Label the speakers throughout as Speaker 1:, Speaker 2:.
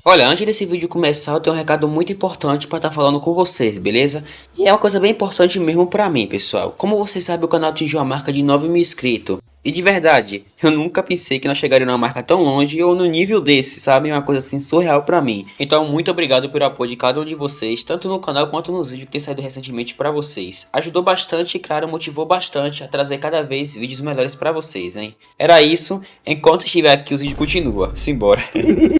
Speaker 1: Olha, antes desse vídeo começar, eu tenho um recado muito importante para estar falando com vocês, beleza? E é uma coisa bem importante mesmo para mim, pessoal. Como vocês sabem, o canal atingiu a marca de 9 mil inscritos. E de verdade, eu nunca pensei que nós chegaríamos numa marca tão longe ou no nível desse, sabe? É uma coisa assim surreal para mim. Então, muito obrigado pelo apoio de cada um de vocês, tanto no canal quanto nos vídeos que tem saído recentemente para vocês. Ajudou bastante e, claro, motivou bastante a trazer cada vez vídeos melhores para vocês, hein? Era isso. Enquanto estiver aqui, os vídeos continuam. Simbora.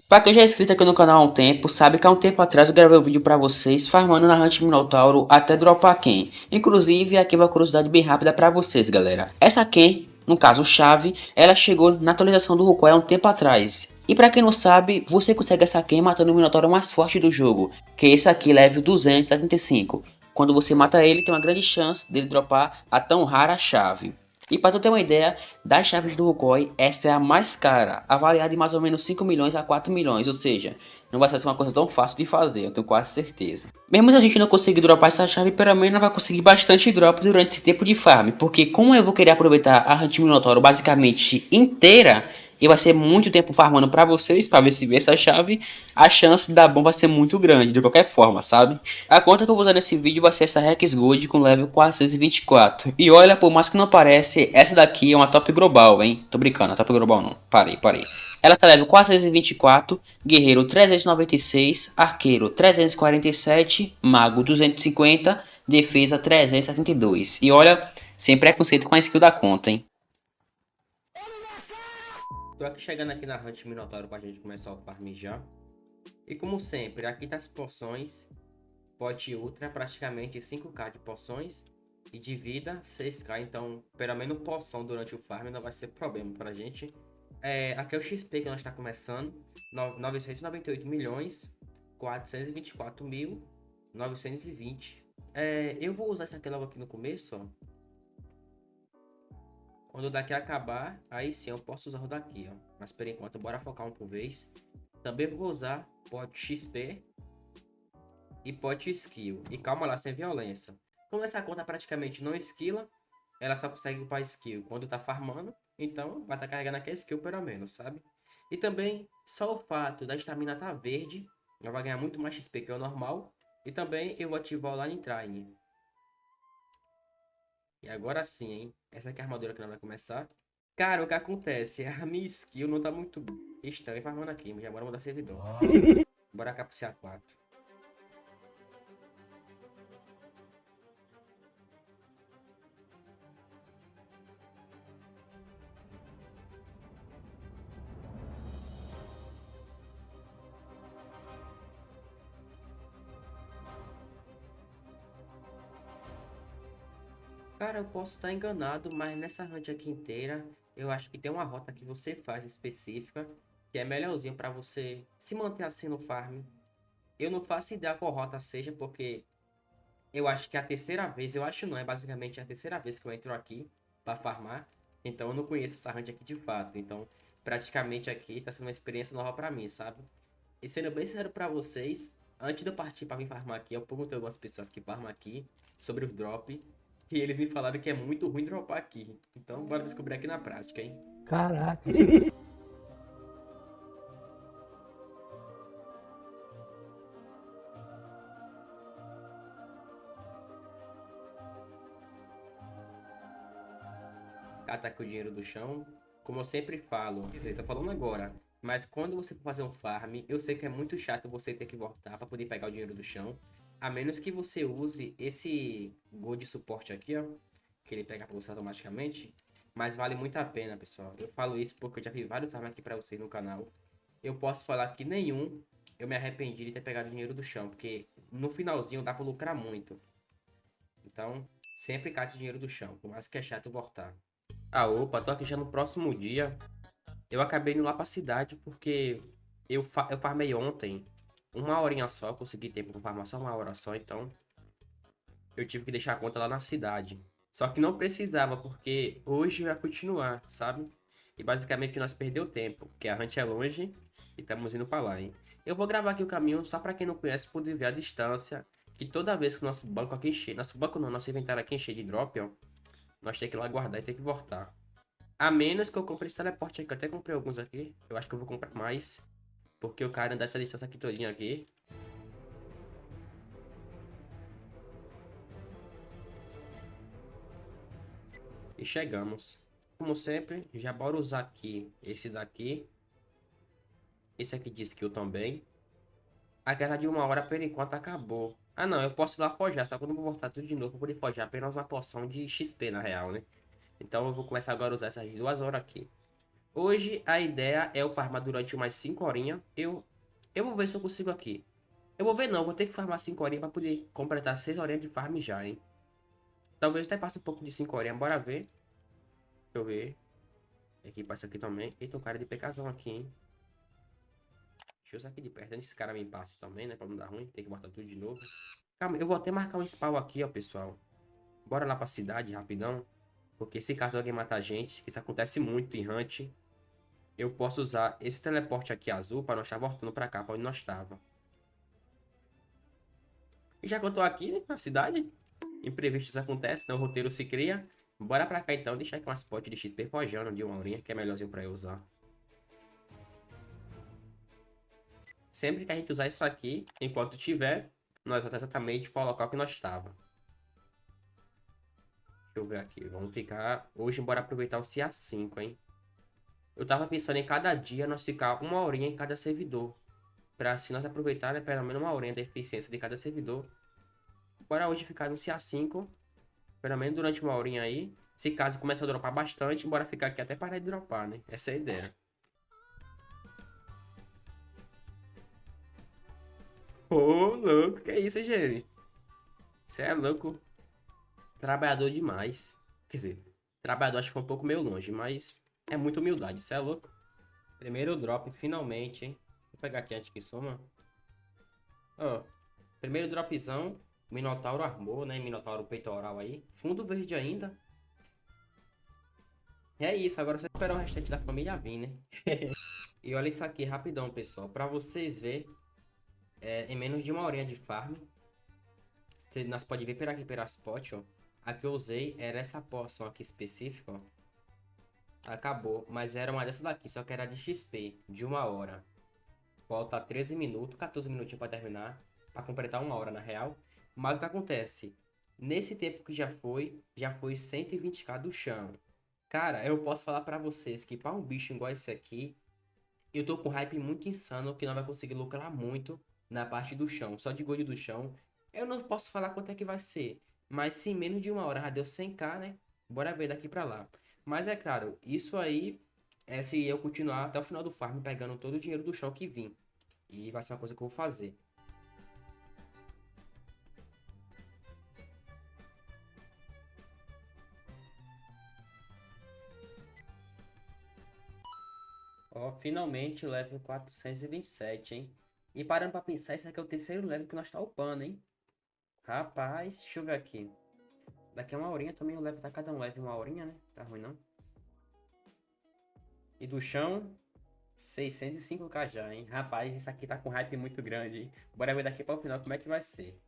Speaker 1: Pra quem já é inscrito aqui no canal há um tempo, sabe que há um tempo atrás eu gravei um vídeo pra vocês farmando na Hunt Minotauro até dropar Ken. Inclusive, aqui uma curiosidade bem rápida pra vocês, galera. Essa Ken, no caso chave, ela chegou na atualização do Wukong há um tempo atrás. E pra quem não sabe, você consegue essa Ken matando o Minotauro mais forte do jogo, que é esse aqui, level 275. Quando você mata ele, tem uma grande chance dele dropar a tão rara chave. E para tu ter uma ideia, das chaves do Wukong, essa é a mais cara, avaliada em mais ou menos 5 milhões a 4 milhões, ou seja, não vai ser uma coisa tão fácil de fazer, eu tenho quase certeza. Mesmo se a gente não conseguir dropar essa chave, pelo menos vai conseguir bastante drop durante esse tempo de farm, porque como eu vou querer aproveitar a Hunt Minotauro basicamente inteira, e vai ser muito tempo farmando pra vocês, pra ver se vê essa chave, a chance de dar bom vai ser muito grande, de qualquer forma, sabe? A conta que eu vou usar nesse vídeo vai ser essa Rex Gold com level 424. E olha, por mais que não pareça, essa daqui é uma top global, hein? Tô brincando, a top global não. Parei. Ela tá level 424, guerreiro 396, arqueiro 347, mago 250, defesa 372. E olha, sem preconceito com a skill da conta, hein? Tô aqui chegando aqui na Hunt Minotauro pra gente começar o farm já. E como sempre, aqui tá as poções. Pote ultra, praticamente 5k de poções. E de vida, 6k. Então, pelo menos poção durante o farm não vai ser problema pra gente. Aqui é o XP que nós está começando. 998 milhões. 424 mil. 920. Eu vou usar isso aqui logo aqui no começo, ó. Quando o daqui acabar, aí sim eu posso usar o daqui, ó. Mas por enquanto, bora focar um por vez. Também vou usar pote XP e pote skill. E calma lá, sem violência. Como essa conta praticamente não esquila, ela só consegue upar skill quando tá farmando. Então vai estar carregando aqui a skill pelo menos, sabe? E também só o fato da estamina tá verde, ela vai ganhar muito mais XP que o normal. E também eu vou ativar o Line Trine. E agora sim, hein? Essa aqui é a armadura que nós vai começar. Cara, o que acontece? A minha skill não tá muito estranha farmando aqui, mas já bora mudar servidor. Bora cá pro CA4. Cara, eu posso estar enganado, mas nessa hunt aqui inteira, eu acho que tem uma rota que você faz específica, que é melhorzinho para você se manter assim no farm. Eu não faço ideia qual rota seja, porque eu acho que é a terceira vez, eu acho não, é basicamente a terceira vez que eu entro aqui para farmar. Então eu não conheço essa hunt aqui de fato. Então, praticamente aqui tá sendo uma experiência nova para mim, sabe? E sendo bem sincero para vocês, antes de eu partir para vir farmar aqui, eu perguntei a algumas pessoas que farmam aqui sobre o drop. E eles me falaram que é muito ruim dropar aqui. Então, bora descobrir aqui na prática, hein?
Speaker 2: Caraca.
Speaker 1: Cata aqui o dinheiro do chão. Como eu sempre falo, quer dizer, tô falando agora. Mas quando você for fazer um farm, eu sei que é muito chato você ter que voltar para poder pegar o dinheiro do chão. A menos que você use esse gol de suporte aqui, ó. Que ele pega para você automaticamente. Mas vale muito a pena, pessoal. Eu falo isso porque eu já vi vários farms aqui para vocês no canal. Eu posso falar que nenhum eu me arrependi de ter pegado o dinheiro do chão. Porque no finalzinho dá para lucrar muito. Então, sempre cate o dinheiro do chão. Por mais que é chato voltar. Ah, opa, tô aqui já no próximo dia. Eu acabei indo lá pra cidade porque eu farmei ontem uma horinha só, consegui tempo pra farmar só uma hora só, então eu tive que deixar a conta lá na cidade. Só que não precisava, porque hoje eu ia continuar, sabe? E basicamente nós perdeu tempo, porque a hunt é longe e estamos indo pra lá, hein? Eu vou gravar aqui o caminho só pra quem não conhece poder ver a distância, que toda vez que o nosso banco aqui encher, nosso banco não, nosso inventário aqui encher de drop, ó, nós tem que ir lá guardar e tem que voltar. A menos que eu compre esse teleporte aqui. Eu até comprei alguns aqui. Eu acho que eu vou comprar mais. porque o cara anda essa distância aqui todinha aqui. E chegamos. Como sempre, já bora usar aqui esse daqui. Esse aqui de skill também. A guerra de 1 hora, por enquanto, acabou. Ah, não, eu posso ir lá forjar, só que eu não vou voltar tudo de novo pra poder forjar apenas uma porção de XP, na real, né? Então eu vou começar agora a usar essas 2 horas aqui. Hoje a ideia é eu farmar durante umas 5 horinhas. Eu vou ver se eu consigo aqui. Eu vou ver não, vou ter que farmar 5 horinhas pra poder completar 6 horinhas de farm já, hein? Talvez até passe um pouco de 5 horinhas, bora ver. Deixa eu ver. Equipar isso aqui também. Eita, um cara de PKzão aqui, hein? Deixa eu usar aqui de perto, antes que esse cara me passe também, né? Pra não dar ruim, tem que botar tudo de novo. Calma, eu vou até marcar um spawn aqui, ó, pessoal. Bora lá pra cidade, rapidão. Porque se caso alguém matar a gente, que isso acontece muito em Hunt, eu posso usar esse teleporte aqui azul para nós estar voltando pra cá, pra onde nós estava. E já que eu tô aqui na cidade, imprevistos acontecem, então o roteiro se cria. Bora pra cá então, deixar aqui umas potes de XP forjando de 1 horinha, que é melhorzinho pra eu usar. Sempre que a gente usar isso aqui, enquanto tiver, nós vamos exatamente para o local que nós estava. Deixa eu ver aqui, vamos ficar... Hoje, bora aproveitar o CA5, hein? Eu tava pensando em cada dia nós ficar 1 horinha em cada servidor. Pra assim nós aproveitar, né, pelo menos 1 horinha da eficiência de cada servidor. Bora hoje ficar no CA5, pelo menos durante 1 horinha aí. Se caso comece a dropar bastante, bora ficar aqui até parar de dropar, né? Essa é a ideia. Ô, louco, que é isso, hein, Jerry? Você é louco. Trabalhador demais. Quer dizer, trabalhador acho que foi um pouco meio longe, mas é muita humildade, isso é louco. Primeiro drop, finalmente, hein? Vou pegar aqui antes que soma. Ó, primeiro dropzão, Minotauro Armor, né? Minotauro peitoral aí. Fundo verde ainda. E é isso, agora você esperar o restante da família vir, né? E olha isso aqui rapidão, pessoal. Pra vocês verem, em menos de 1 horinha de farm, nós podemos ver por aqui, pela spot, ó. A que eu usei era essa porção aqui específica, ó. Acabou, mas era uma dessa daqui, só que era de XP, de 1 hora. Falta 13 minutos, 14 minutinhos pra terminar, pra completar 1 hora na real. Mas o que acontece? Nesse tempo que já foi 120k do chão. Cara, eu posso falar pra vocês que pra um bicho igual esse aqui, eu tô com hype muito insano, que não vai conseguir lucrar muito na parte do chão. Só de gold do chão, eu não posso falar quanto é que vai ser. Mas se em menos de 1 hora já deu 100k, né? Bora ver daqui pra lá. Mas é claro, isso aí é se eu continuar até o final do farm pegando todo o dinheiro do chão que vim. E vai ser uma coisa que eu vou fazer. Ó, finalmente level 427, hein? E parando pra pensar, esse aqui é o terceiro level que nós tá upando, hein? Rapaz, deixa eu ver aqui. Daqui a 1 horinha também o level tá cada um level 1 horinha, né? Tá ruim não. E do chão, 605k já, hein? Rapaz, isso aqui tá com hype muito grande, hein? Bora ver daqui para o final como é que vai ser.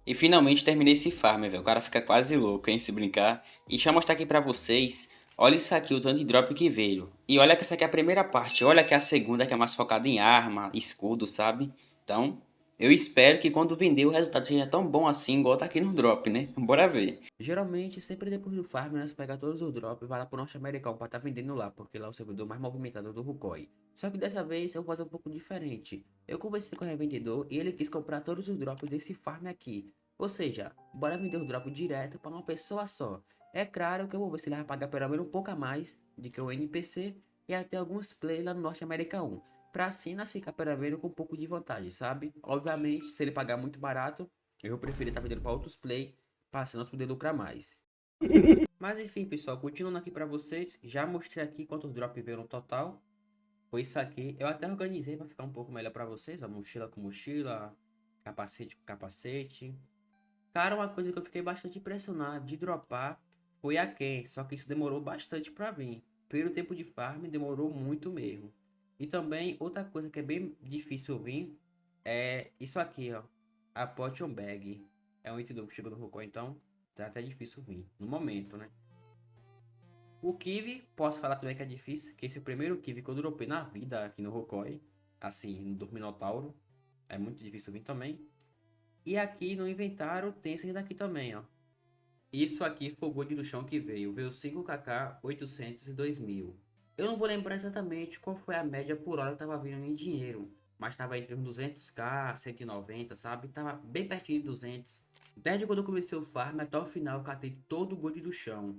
Speaker 1: E finalmente terminei esse farm, velho. O cara fica quase louco, hein, se brincar. E deixa eu mostrar aqui pra vocês. Olha isso aqui, o tanto de drop que veio. E olha que essa aqui é a primeira parte. Olha que a segunda que é mais focada em arma, escudo, sabe? Então, eu espero que quando vender o resultado seja tão bom assim, igual tá aqui no drop, né? Bora ver. Geralmente, sempre depois do farm, nós pega todos os drops e vai lá pro norte-americano pra tá vendendo lá, porque lá é o servidor mais movimentado do Rukoy. Só que dessa vez eu vou fazer um pouco diferente. Eu conversei com o revendedor e ele quis comprar todos os drops desse farm aqui. Ou seja, bora vender o drop direto para uma pessoa só. É claro que eu vou ver se ele vai pagar pelo menos um pouco a mais de que é o NPC e até alguns play lá no Norte América 1. Pra assim nós ficar pela venda com um pouco de vantagem, sabe? Obviamente, se ele pagar muito barato, eu prefiro estar vendendo para outros play, para assim nós poder lucrar mais. Mas enfim, pessoal, continuando aqui para vocês, já mostrei aqui quantos drops veio no total. Foi isso aqui. Eu até organizei para ficar um pouco melhor para vocês, a mochila com mochila, capacete com capacete. Cara, uma coisa que eu fiquei bastante impressionado de dropar foi a Ken, só que isso demorou bastante para vir. Pelo tempo de farm, demorou muito mesmo. E também, outra coisa que é bem difícil vir é isso aqui, ó. A Potion Bag. É um item novo que chegou no Rocó, então tá até difícil vir, no momento, né? O Kiwi, posso falar também que é difícil, que esse é o primeiro Kiwi que eu dropei na vida aqui no Rocói. Assim, no do Minotauro. É muito difícil vir também. E aqui no inventário tem esse daqui também, ó. Isso aqui foi o gold do chão que veio. Veio 5kk, 800 e 2000. Eu não vou lembrar exatamente qual foi a média por hora que tava vindo em dinheiro. Mas tava entre uns 200k, 190, sabe? Tava bem pertinho de 200. Desde quando eu comecei o farm até o final, eu catei todo o gold do chão.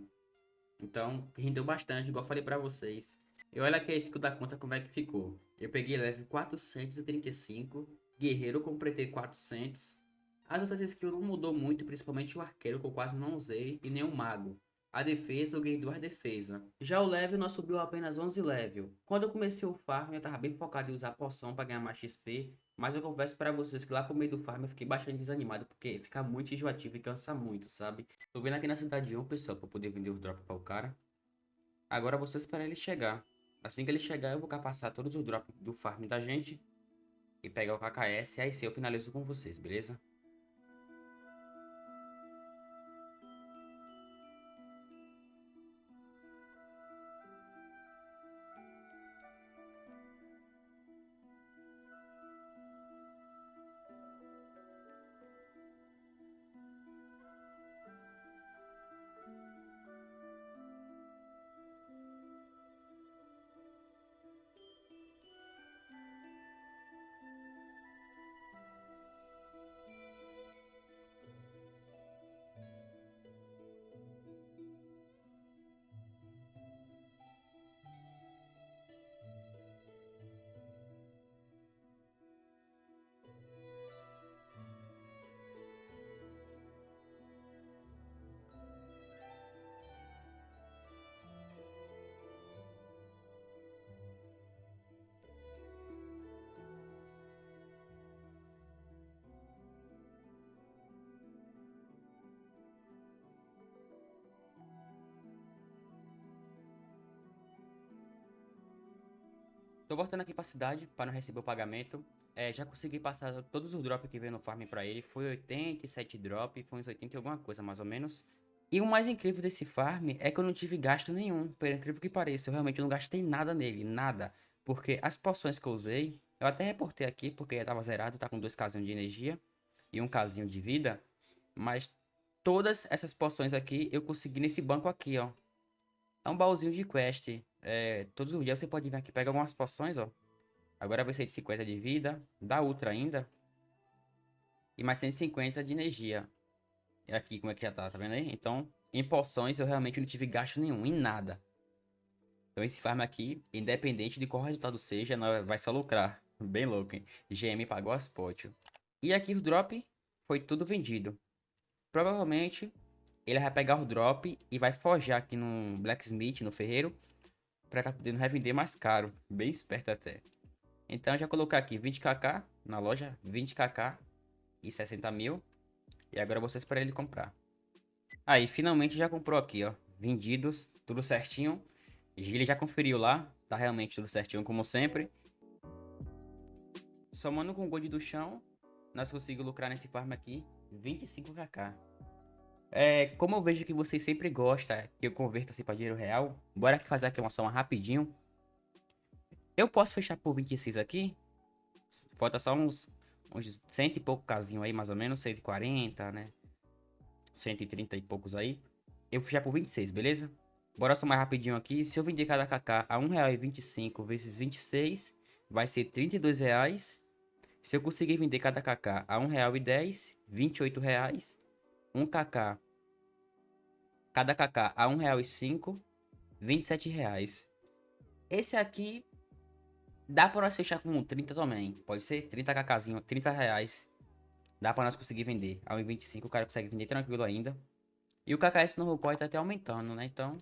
Speaker 1: Então, rendeu bastante, igual eu falei pra vocês. E olha que a skill da conta como é que ficou. Eu peguei level 435, guerreiro eu completei 400. As outras skills não mudou muito, principalmente o arqueiro que eu quase não usei, e nem o mago. A defesa eu ganhei 2 defesas. Já o level nós subiu apenas 11 level. Quando eu comecei o farm eu tava bem focado em usar poção para ganhar mais XP. Mas eu confesso para vocês que lá pro meio do farm eu fiquei bastante desanimado, porque fica muito enjoativo e cansa muito, sabe? Tô vendo aqui na cidade 1, pessoal, pra poder vender o drop para o cara. Agora você espera ele chegar. Assim que ele chegar, eu vou capacitar todos os drops do farm da gente e pegar o KKS. Aí sim eu finalizo com vocês, beleza? Tô voltando aqui pra cidade para não receber o pagamento. Já consegui passar todos os drops que veio no farm pra ele. Foi 87 drop, foi uns 80 e alguma coisa mais ou menos. E o mais incrível desse farm é que eu não tive gasto nenhum. Por incrível que pareça, eu realmente não gastei nada nele, nada. Porque as poções que eu usei, eu até reportei aqui porque já tava zerado, tá com 2 casinhos de energia e um casinho de vida. Mas todas essas poções aqui eu consegui nesse banco aqui, ó. É um baúzinho de quest. Todos os dias você pode vir aqui pegar algumas poções, ó. Agora vai ser de 50 de vida, da Ultra ainda. E mais 150 de energia. E aqui como é que já tá vendo aí? Então, em poções eu realmente não tive gasto nenhum, em nada. Então esse farm aqui, independente de qual resultado seja, nós vai só lucrar. Bem louco, hein? GM pagou as potes. E aqui o drop foi tudo vendido. Provavelmente ele vai pegar o drop e vai forjar aqui no Blacksmith, no ferreiro, pra tá podendo revender mais caro. Bem esperto até. Então já colocar aqui 20kk na loja, 20kk e 60 mil. E agora você espera ele comprar. Aí, finalmente já comprou aqui, ó. Vendidos, tudo certinho. Ele já conferiu lá, tá realmente tudo certinho como sempre. Somando com o gold do chão, nós conseguimos lucrar nesse farm aqui 25kk. Como eu vejo que vocês sempre gostam que eu converta assim para dinheiro real, bora aqui fazer aqui uma soma rapidinho. Eu posso fechar por 26 aqui. Falta só uns cento e pouco casinho aí, mais ou menos, 140, né? 130 e poucos aí. Eu vou fechar por 26, beleza? Bora somar rapidinho aqui. Se eu vender cada KK a R$1,25 vezes 26, vai ser R$32. Se eu conseguir vender cada KK a R$1,10, R$28. 1 KK, cada KK a R$1,05, R$ 27. Esse aqui dá pra nós fechar com 30 também. Pode ser 30 kkzinho, R$ 30. Dá pra nós conseguir vender. A 1,25 o cara consegue vender tranquilo ainda. E o KKS no Rukoi tá até aumentando, né? Então...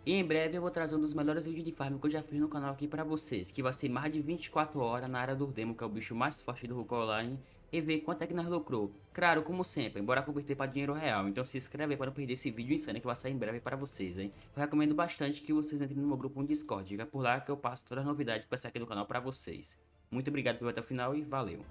Speaker 1: E em breve eu vou trazer um dos melhores vídeos de farm que eu já fiz no canal aqui pra vocês, que vai ser mais de 24 horas na área do Demo, que é o bicho mais forte do Hulk Online, e ver quanto é que nós lucrou. Claro, como sempre, bora converter para dinheiro real, então se inscreve aí para não perder esse vídeo insano que vai sair em breve para vocês, hein. Eu recomendo bastante que vocês entrem no meu grupo no Discord, é por lá que eu passo todas as novidades que vai sair aqui no canal pra vocês. Muito obrigado por ver até o final e valeu.